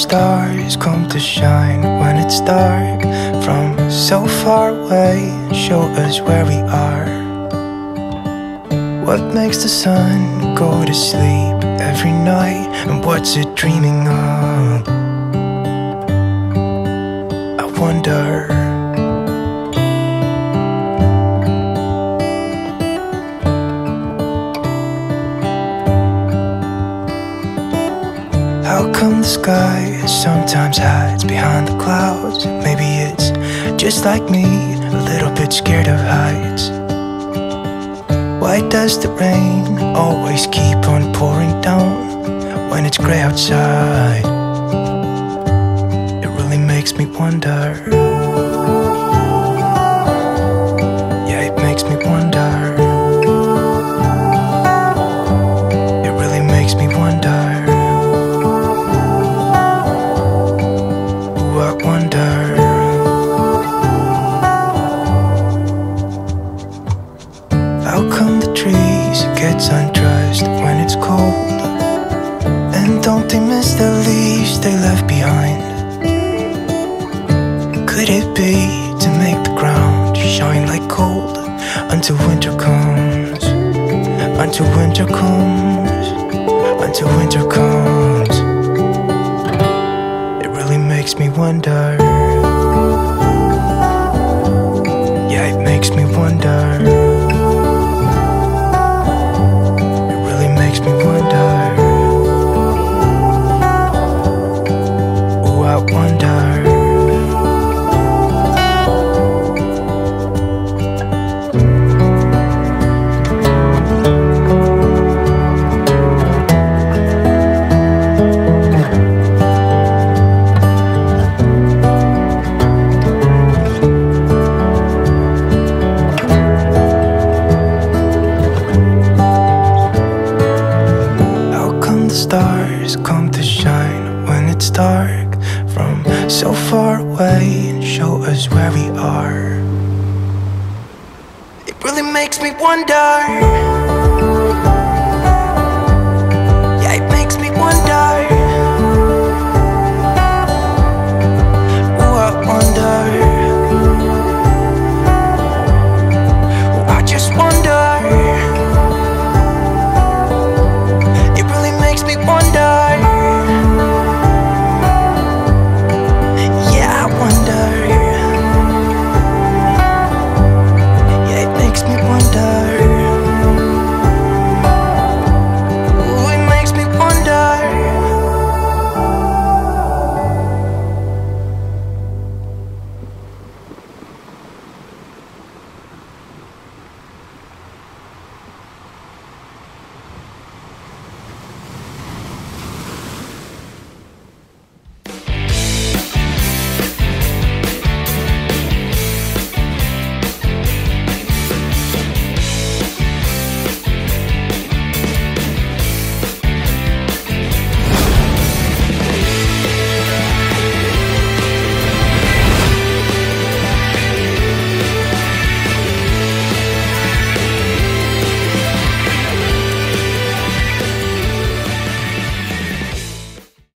stars come to shine when it's dark from so far away and show us where we are? What makes the sun go to sleep every night, and what's it dreaming of? I wonder. How come the sky sometimes hides behind the clouds? Maybe it's just like me, a little bit scared of heights. Why does the rain always keep on pouring down when it's grey outside? It really makes me wonder. Yeah, it makes me wonder. It really makes me wonder. Ooh, I wonder. How come the trees get undressed when it's cold? And don't they miss the leaves they left behind? Could it be to make the ground shine like gold until winter comes? Until winter comes, until winter comes. It really makes me wonder. Yeah, it makes me wonder. Makes me wonder. Ooh, I wonder. Stars come to shine when it's dark from so far away and show us where we are. It really makes me wonder.